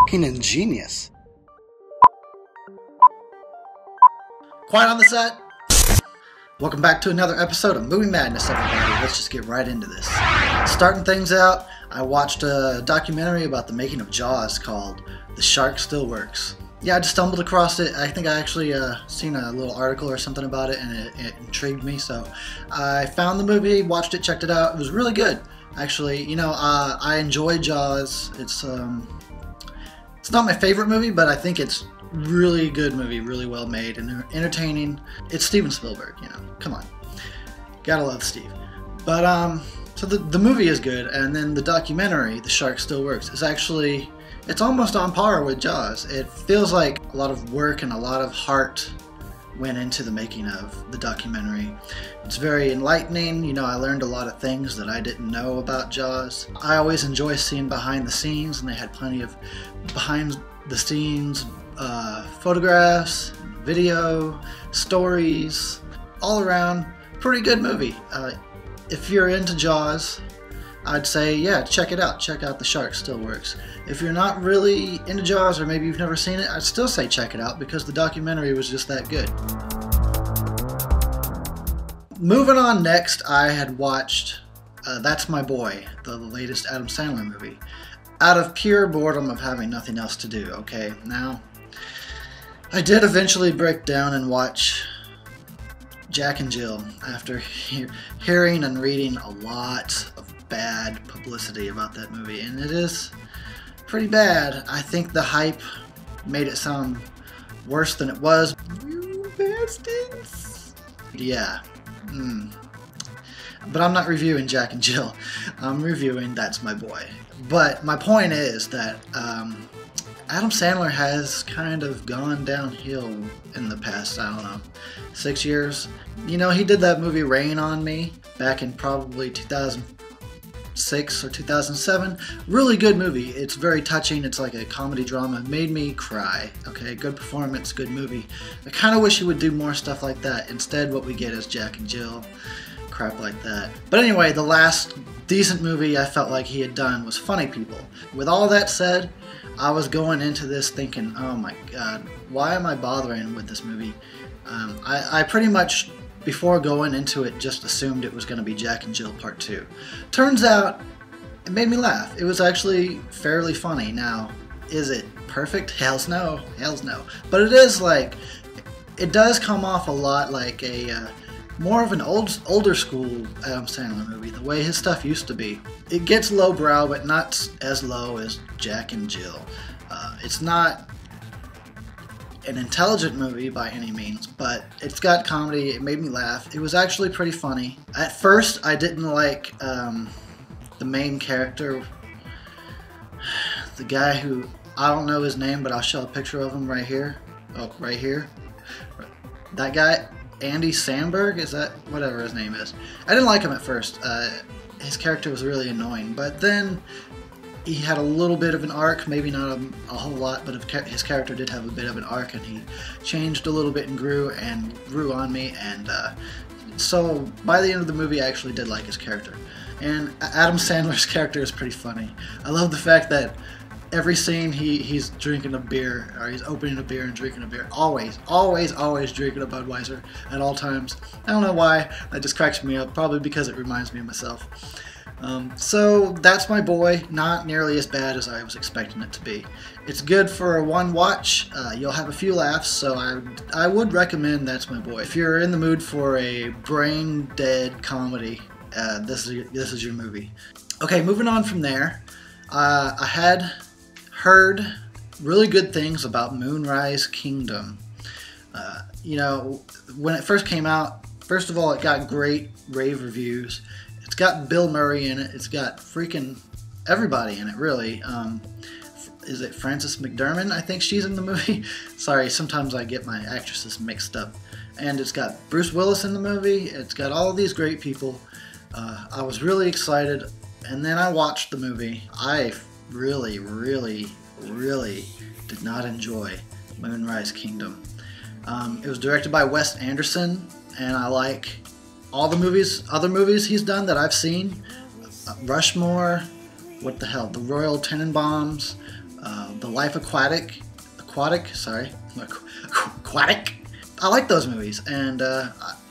fucking ingenious. Quiet on the set. Welcome back to another episode of Movie Madness, everybody. Let's just get right into this. Starting things out, I watched a documentary about the making of Jaws called The Shark Still Works. Yeah, I just stumbled across it. I think I actually seen a little article or something about it, and it intrigued me. So I found the movie, watched it, checked it out. It was really good, actually. You know, I enjoy Jaws. It's not my favorite movie, but I think it's really good movie, really well made and entertaining. It's Steven Spielberg, you know. Come on, gotta love Steve. But so the movie is good, and then the documentary, The Shark Still Works, is actually, it's almost on par with Jaws. It feels like a lot of work and a lot of heart went into the making of the documentary. It's very enlightening. You know, I learned a lot of things that I didn't know about Jaws. I always enjoy seeing behind the scenes, and they had plenty of behind the scenes photographs, video, stories, all around pretty good movie. If you're into Jaws, I'd say, yeah, check it out. Check out The Shark Still Works. If you're not really into Jaws, or maybe you've never seen it, I'd still say check it out because the documentary was just that good. Moving on next, I had watched That's My Boy, the latest Adam Sandler movie, out of pure boredom of having nothing else to do, okay? Now, I did eventually break down and watch Jack and Jill after hearing and reading a lot of bad publicity about that movie, and it is pretty bad. I think the hype made it sound worse than it was. You bastards! Yeah. But I'm not reviewing Jack and Jill. I'm reviewing That's My Boy. But my point is that Adam Sandler has kind of gone downhill in the past, I don't know, 6 years. You know, he did that movie Rain on Me back in probably 2006 or 2007. Really good movie. It's very touching. It's like a comedy drama. It made me cry. Okay, good performance, good movie. I kind of wish he would do more stuff like that. Instead, what we get is Jack and Jill, crap like that. But anyway, the last decent movie I felt like he had done was Funny People. With all that said, I was going into this thinking, oh my god, why am I bothering with this movie? I pretty much, before going into it, just assumed it was going to be Jack and Jill Part 2. Turns out, it made me laugh. It was actually fairly funny. Now, is it perfect? Hells no. Hells no. But it is like, it does come off a lot like a more of an older school Adam Sandler movie, the way his stuff used to be. It gets lowbrow, but not as low as Jack and Jill. It's not an intelligent movie by any means, but it's got comedy. It made me laugh. It was actually pretty funny. At first, I didn't like the main character, the guy who, I don't know his name, but I'll show a picture of him right here. Oh, right here. That guy. Andy Samberg, is that whatever his name is? I didn't like him at first. His character was really annoying, but then he had a little bit of an arc, maybe not a whole lot, but his character did have a bit of an arc, and he changed a little bit and grew on me, and so by the end of the movie I actually did like his character. And Adam Sandler's character is pretty funny. I love the fact that every scene he's drinking a beer, or he's opening a beer and drinking a beer. Always drinking a Budweiser at all times. I don't know why, that just cracks me up, probably because it reminds me of myself. So That's My Boy, not nearly as bad as I was expecting it to be. It's good for a one watch. You'll have a few laughs, so I would recommend That's My Boy. If you're in the mood for a brain dead comedy, this is your movie. Okay, moving on from there, I had heard really good things about Moonrise Kingdom. You know, when it first came out, first of all, it got great rave reviews. It's got Bill Murray in it. It's got freaking everybody in it, really. Is it Frances McDermott? I think she's in the movie. Sorry, sometimes I get my actresses mixed up. And it's got Bruce Willis in the movie. It's got all these great people. I was really excited, and then I watched the movie. I really did not enjoy Moonrise Kingdom. It was directed by Wes Anderson, and I like all the other movies he's done that I've seen. Rushmore, what the hell, The Royal Tenenbaums, The Life Aquatic. Sorry, Aquatic. I like those movies, and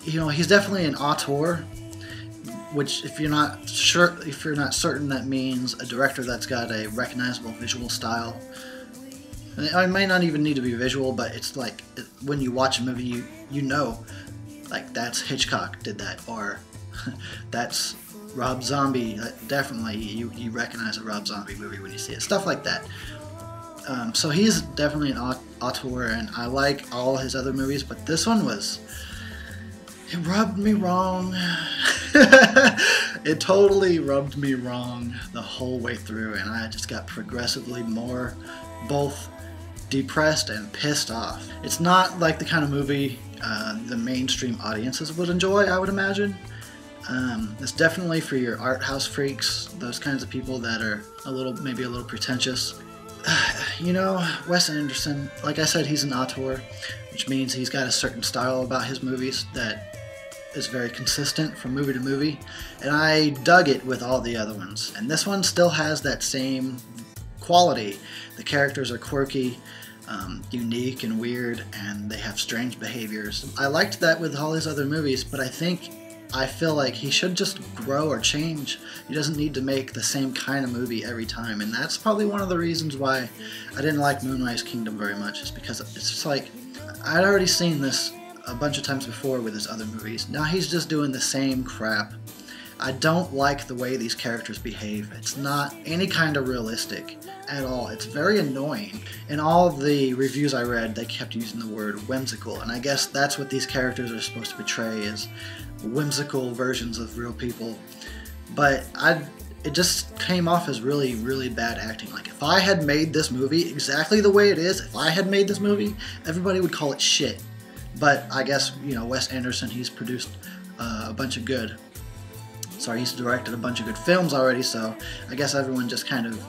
you know, he's definitely an auteur. Which, if you're not certain, that means a director that's got a recognizable visual style. It may not even need to be visual, but it's like when you watch a movie, you know, like that's Hitchcock did that, or that's Rob Zombie. Definitely, you recognize a Rob Zombie movie when you see it. Stuff like that. So he's definitely an auteur, and I like all his other movies, but this one it rubbed me wrong. It totally rubbed me wrong the whole way through, and I just got progressively more both depressed and pissed off. It's not like the kind of movie the mainstream audiences would enjoy, I would imagine. It's definitely for your art house freaks, those kinds of people that are maybe a little pretentious. You know, Wes Anderson, like I said, he's an auteur, which means he's got a certain style about his movies that is very consistent from movie to movie, and I dug it with all the other ones. And this one still has that same quality. The characters are quirky, unique and weird, and they have strange behaviors. I liked that with all his other movies, but I feel like he should just grow or change. He doesn't need to make the same kind of movie every time, and that's probably one of the reasons why I didn't like Moonrise Kingdom very much, is because it's just like, I'd already seen this a bunch of times before with his other movies. Now he's just doing the same crap. I don't like the way these characters behave. It's not any kind of realistic at all. It's very annoying. In all of the reviews I read, they kept using the word whimsical, and I guess that's what these characters are supposed to portray, is whimsical versions of real people. But it just came off as really, really bad acting. Like, if I had made this movie exactly the way it is, if I had made this movie, everybody would call it shit. But I guess, you know, Wes Anderson, he's produced he's directed a bunch of good films already, so I guess everyone just kind of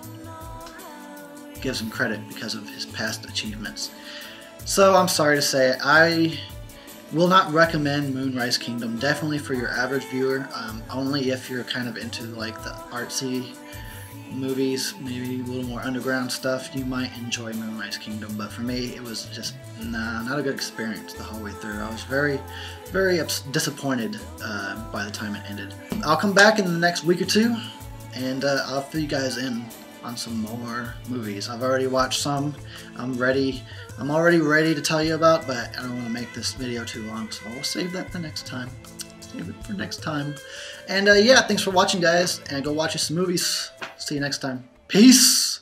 gives him credit because of his past achievements. So I'm sorry to say, I will not recommend Moonrise Kingdom, definitely for your average viewer, only if you're kind of into like the artsy movies, maybe a little more underground stuff, you might enjoy Moonrise Kingdom. But for me, it was just not a good experience the whole way through. I was very, very disappointed by the time it ended. I'll come back in the next week or two, and I'll fill you guys in on some more movies. I've already watched some. I'm already ready to tell you about, but I don't want to make this video too long, so I'll save that for next time. Save it for next time. And yeah, thanks for watching, guys, and go watch you some movies. See you next time. Peace!